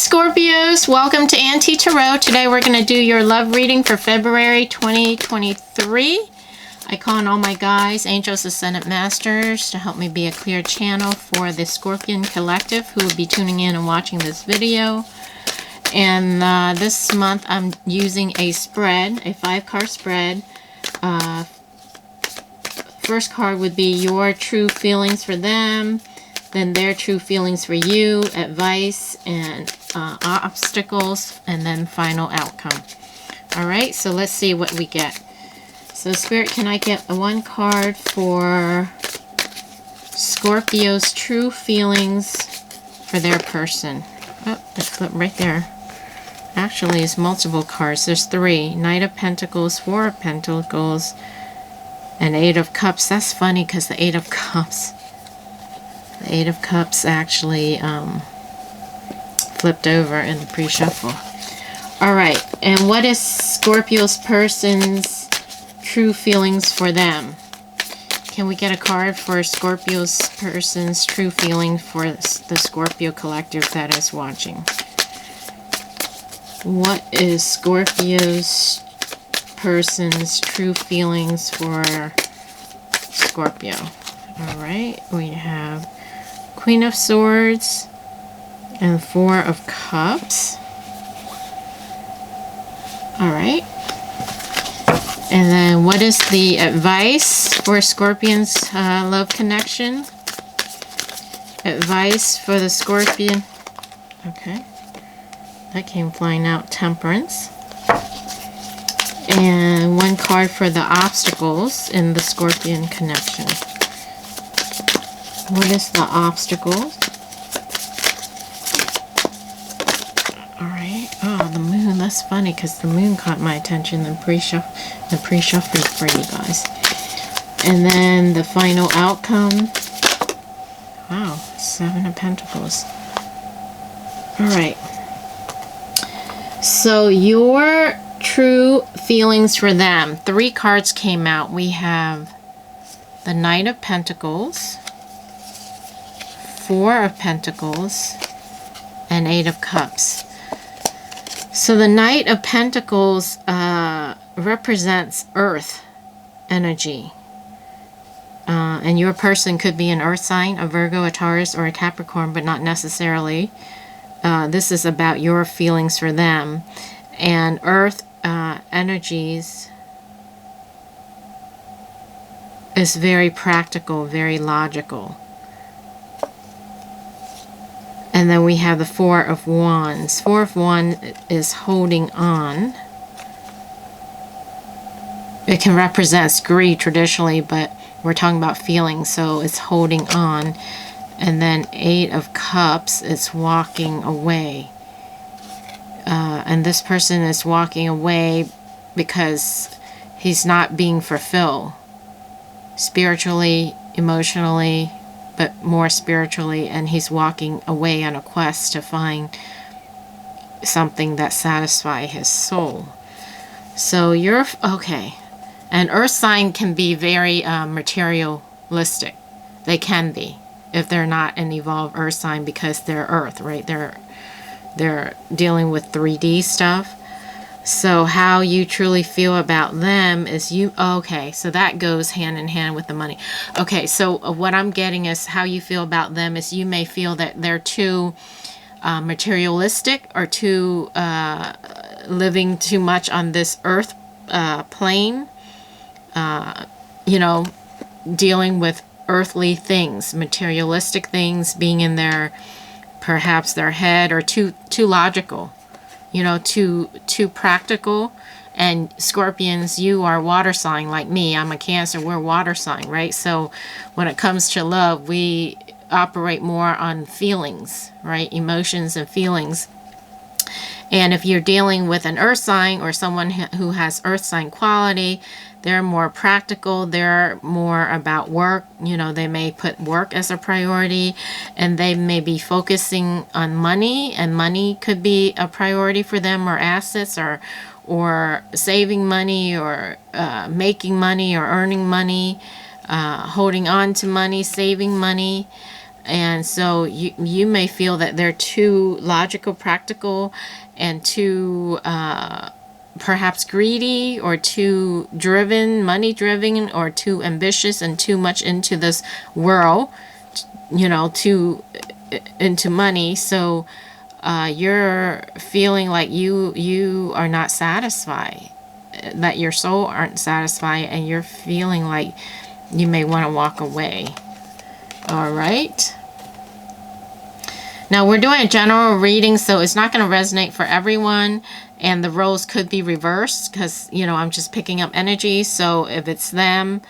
Scorpios, welcome to Auntie Tarot. Today we're going to do your love reading for February 2023. I call on all my guides, angels, ascended masters to help me be a clear channel for the Scorpion collective who will be tuning in and watching this video. And this month I'm using a spread, a 5-card spread. First card would be your true feelings for them, then their true feelings for you, advice and obstacles, and then final outcome. Alright, so let's see what we get. So Spirit, can I get one card for Scorpio's true feelings for their person? Oh, it's right there. Actually, it's multiple cards. There's 3. Knight of Pentacles, 4 of Pentacles, and 8 of Cups. That's funny because the 8 of Cups... The 8 of Cups actually flipped over in the pre-shuffle. Alright, and what is Scorpio's person's true feelings for them? Can we get a card for Scorpio's person's true feeling for the Scorpio collective that is watching? What is Scorpio's person's true feelings for Scorpio? Alright, we have Queen of Swords and 4 of Cups. Alright. And then what is the advice for Scorpion's love connection? Advice for the Scorpion. Okay. That came flying out. Temperance. And 1 card for the obstacles in the Scorpion connection. What is the obstacle? Alright. Oh, the moon. That's funny because the moon caught my attention in the pre-shuffle for you guys. And then the final outcome. Wow. 7 of Pentacles. Alright. So your true feelings for them. 3 cards came out. We have the Knight of Pentacles, 4 of Pentacles, and 8 of Cups. So the Knight of Pentacles represents earth energy. And your person could be an earth sign, a Virgo, a Taurus, or a Capricorn, but not necessarily. This is about your feelings for them. And earth energies is very practical, very logical. And then we have the 4 of Wands. 4 of Wands is holding on. It can represent greed traditionally, but we're talking about feelings, so it's holding on. And then 8 of Cups is walking away. And this person is walking away because he's not being fulfilled. Spiritually, emotionally, but more spiritually, and he's walking away on a quest to find something that satisfies his soul. So you're okay. An earth sign can be very materialistic. They can be, if they're not an evolved earth sign, because they're earth, right? They're dealing with 3D stuff. So how you truly feel about them is you... Okay, so that goes hand in hand with the money. Okay, so what I'm getting is how you feel about them is you may feel that they're too materialistic or too living too much on this earth plane. You know, dealing with earthly things, materialistic things, being in their, perhaps their head, or too logical. You know, too practical. And Scorpions, you are water sign like me. I'm a Cancer. We're water sign, right? So when it comes to love, we operate more on feelings, right? Emotions and feelings. And if you're dealing with an earth sign or someone who has earth sign quality, they're more practical. They're more about work. You know, they may put work as a priority, and they may be focusing on money, and money could be a priority for them, or assets, or saving money, or making money, or earning money, holding on to money, saving money. And so you may feel that they're too logical, practical, and too perhaps greedy, or too driven, money driven, or too ambitious and too much into this world, too into money. So you're feeling like you are not satisfied, that your soul aren't satisfied, and you're feeling like you may want to walk away. All right. Now we're doing a general reading, so it's not going to resonate for everyone, and the roles could be reversed because, I'm just picking up energy. So if it's them,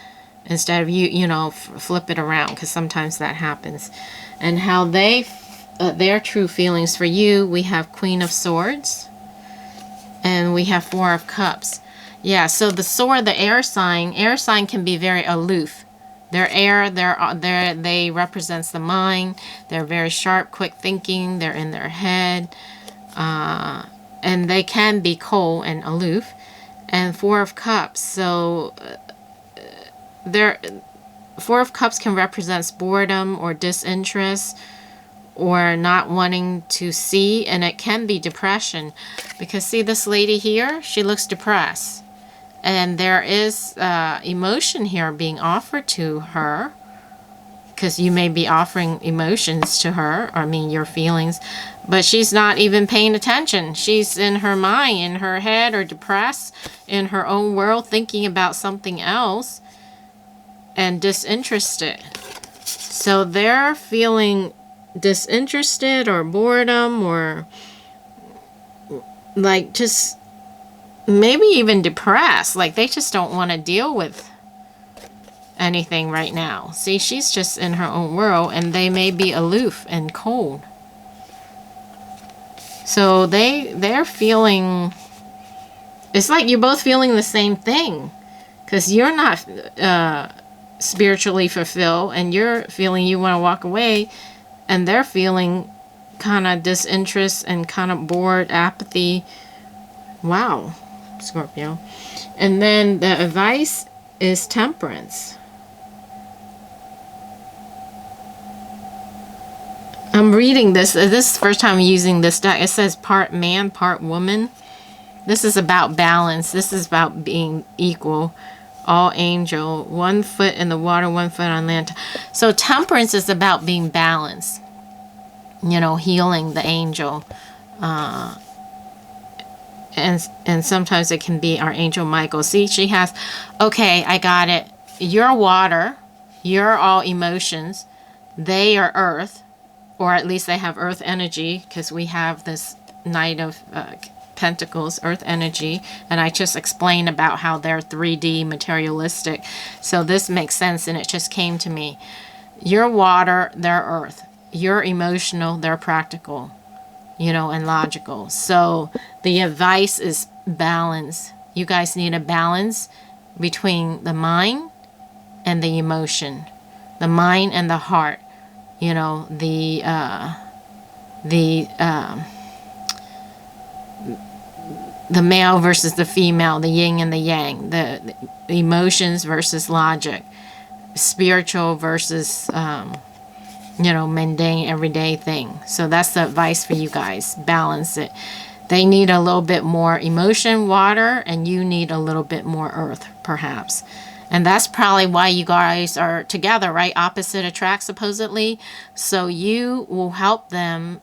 instead of you, flip it around, because sometimes that happens. And how their true feelings for you, we have Queen of Swords, and we have Four of Cups. Yeah, so the sword, the air sign can be very aloof. They're air, they represents the mind. They're very sharp, quick thinking. They're in their head. And they can be cold and aloof. And Four of Cups. So Four of Cups can represent boredom or disinterest, or not wanting to see, and it can be depression. Because see this lady here, she looks depressed. And there is emotion here being offered to her, because you may be offering emotions to her, your feelings, but she's not even paying attention. She's in her mind, in her head, or depressed in her own world, thinking about something else and disinterested. So they're feeling disinterested or boredom, or like just maybe even depressed, like they just don't want to deal with anything right now. See, she's just in her own world, and they may be aloof and cold. So they're feeling, it's like you're both feeling the same thing, because you're not spiritually fulfilled, and you're feeling you want to walk away, and they're feeling kind of disinterest and kind of bored, apathy. Wow, Scorpio. And then the advice is temperance. I'm reading this. This is the first time I'm using this deck. It says part man, part woman. This is about balance. This is about being equal. All angel. 1 foot in the water, 1 foot on land. So temperance is about being balanced. Healing the angel. And sometimes it can be our angel Michael. See, she has, okay, I got it. You're water. You're all emotions. They are earth, or at least they have earth energy, because we have this Knight of Pentacles, earth energy. And I just explained about how they're 3D materialistic. So this makes sense, and it just came to me. You're water, they're earth. You're emotional, they're practical. And logical. So the advice is balance. You guys need a balance between the mind and the emotion, the mind and the heart. The male versus the female, the yin and the yang, the emotions versus logic, spiritual versus mundane, everyday thing. So that's the advice for you guys. Balance it. They need a little bit more emotion, water, and you need a little bit more earth, perhaps. And that's probably why you guys are together, right? Opposite attract, supposedly. So you will help them,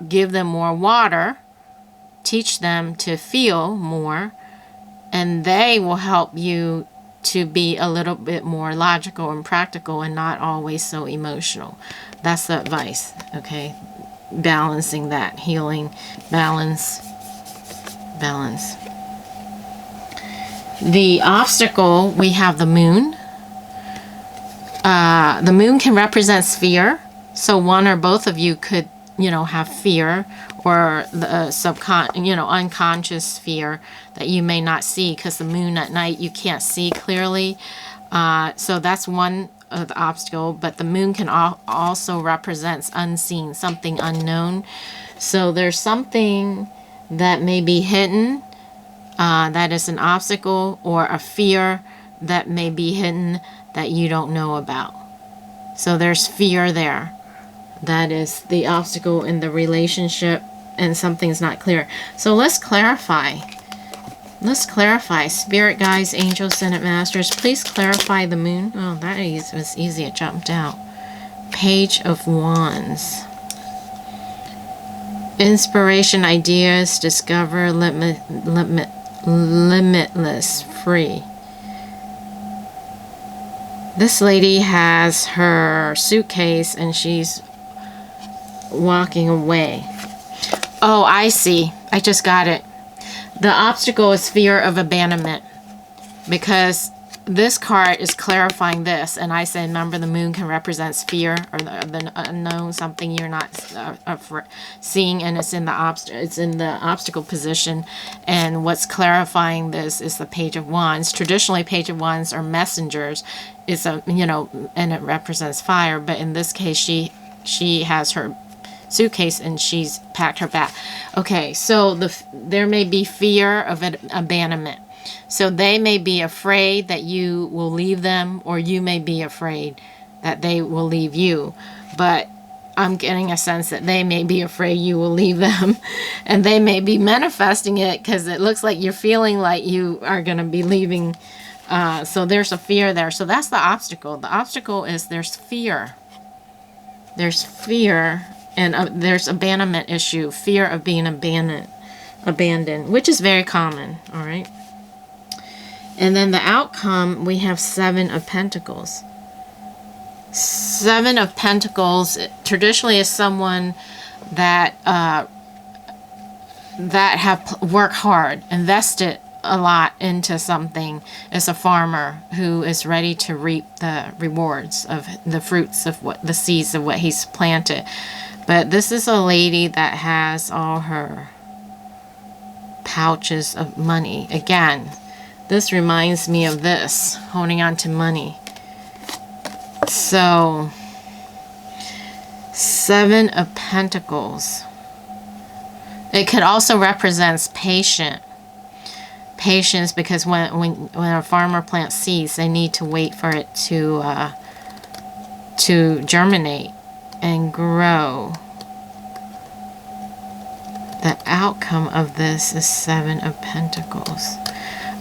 give them more water, teach them to feel more, and they will help you to be a little bit more logical and practical, and not always so emotional. That's the advice, okay? Balancing that, healing, balance. The obstacle, we have the moon. The moon can represent fear. So one or both of you could, have fear, or the unconscious fear that you may not see, because the moon at night you can't see clearly. So that's one of the obstacle. But the moon can also represents unseen, something unknown. So there's something that may be hidden, that is an obstacle, or a fear that may be hidden that you don't know about. So there's fear there. that is the obstacle in the relationship, and something's not clear. So let's clarify. Let's clarify. Spirit guides, angels, Senate masters, please clarify the moon. Oh, that was easy. It jumped out. Page of Wands. Inspiration, ideas, discover, limitless, free. This lady has her suitcase and she's walking away. Oh, I see. I just got it. The obstacle is fear of abandonment, because this card is clarifying this, and I said, remember, the moon can represent fear or the unknown, something you're not seeing, and it's in the obstacle position. And what's clarifying this is the Page of Wands. Traditionally, Page of Wands are messengers. It's a, you know, and it represents fire. But in this case, she has her suitcase and she's packed her bag. Okay, so there may be fear of abandonment. So they may be afraid that you will leave them, or you may be afraid that they will leave you. But I'm getting a sense that they may be afraid you will leave them, and they may be manifesting it because it looks like you're feeling like you are going to be leaving. So there's a fear there. So that's the obstacle. The obstacle is there's fear. There's fear, and there's abandonment issue, fear of being abandoned, which is very common, all right? And then the outcome, we have Seven of Pentacles. Seven of Pentacles traditionally is someone that have worked hard, invested a lot into something. Is a farmer who is ready to reap the rewards of the fruits of what the seeds of what he's planted. But this is a lady that has all her pouches of money. Again, this reminds me of this, holding on to money. So, Seven of Pentacles. It could also represent patience, because when a farmer plants seeds, they need to wait for it to germinate and grow. The outcome of this is Seven of Pentacles.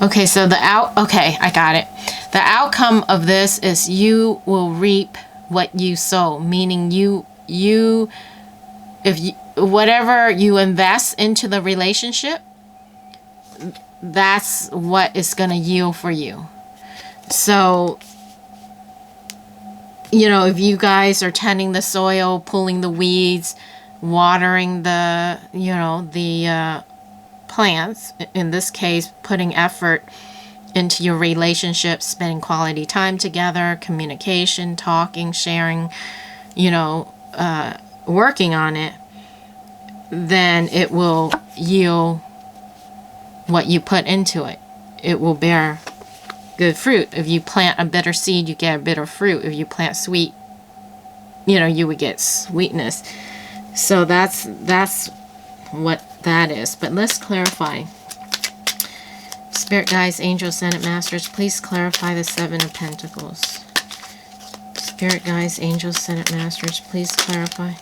Okay, so okay, I got it. The outcome of this is you will reap what you sow, meaning whatever you invest into the relationship, that's what is going to yield for you. So, you know, if you guys are tending the soil, pulling the weeds, watering the plants, in this case, putting effort into your relationship, spending quality time together, communication, talking, sharing, working on it, then it will yield what you put into it. It will bear good fruit. If you plant a bitter seed, you get a bitter fruit. If you plant sweet, you would get sweetness. So that's what that is. But let's clarify. Spirit guides, angels, Senate masters, please clarify the Seven of Pentacles. Spirit guides, angels, Senate masters, please clarify.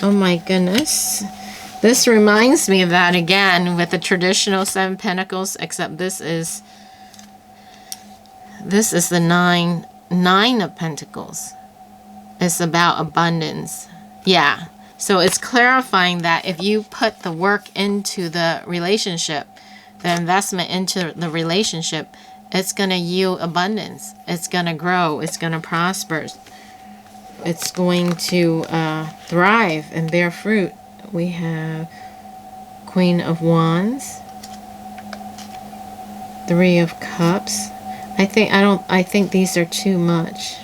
Oh my goodness. This reminds me of that again with the traditional Seven Pentacles, except this is the nine of Pentacles. It's about abundance. Yeah. So it's clarifying that if you put the work into the relationship, the investment into the relationship, it's going to yield abundance. It's going to grow. It's going to prosper. It's going to thrive and bear fruit. We have Queen of Wands, Three of Cups. I think these are too much.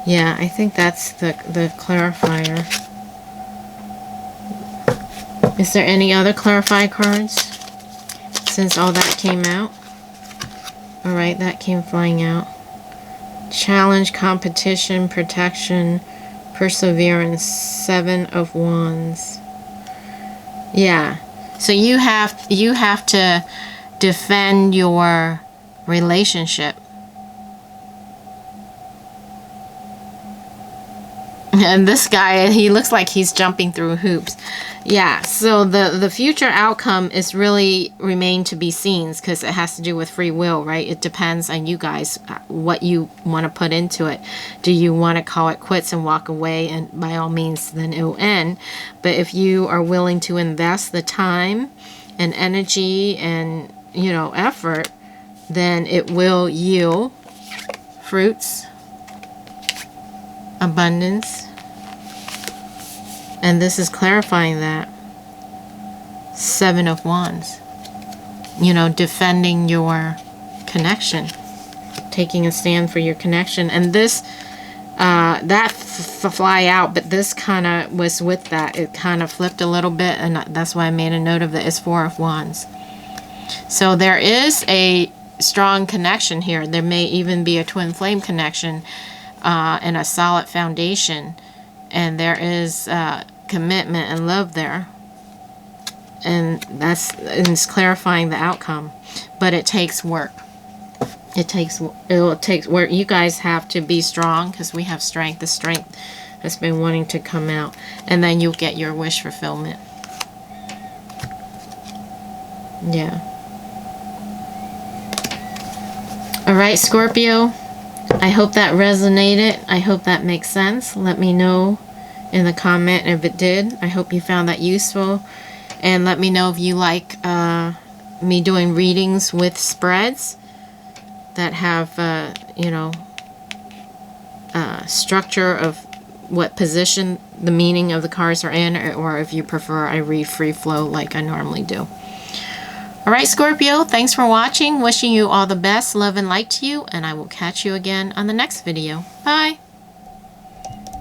Yeah, I think that's the clarifier. Is there any other clarify cards? Since all that came out. Alright, that came flying out. Challenge, competition, protection, perseverance, Seven of Wands. Yeah. So you have to defend your relationship. And this guy, he looks like he's jumping through hoops. Yeah, so the future outcome is really remain to be seen, because it has to do with free will, right? It depends on you guys, what you want to put into it. Do you want to call it quits and walk away? And by all means, then it will end. But if you are willing to invest the time and energy and, you know, effort, then it will yield fruits, abundance. And this is clarifying that. 7 of Wands. You know, defending your connection. Taking a stand for your connection. And this, that fly out, but this kind of was with that. It kind of flipped a little bit, and that's why I made a note of it. It's 4 of Wands. So there is a strong connection here. There may even be a twin flame connection and a solid foundation. And there is commitment and love there. And it's clarifying the outcome. But it takes work. It will take work. You guys have to be strong, because we have strength. The strength has been wanting to come out. And then you'll get your wish fulfillment. Yeah. Alright, Scorpio. I hope that resonated. I hope that makes sense. Let me know in the comment if it did. I hope you found that useful. And let me know if you like me doing readings with spreads that have, you know, structure of what position the meaning of the cards are in, or if you prefer I read free flow like I normally do. Alright, Scorpio, thanks for watching. Wishing you all the best, love and light to you, and I will catch you again on the next video. Bye!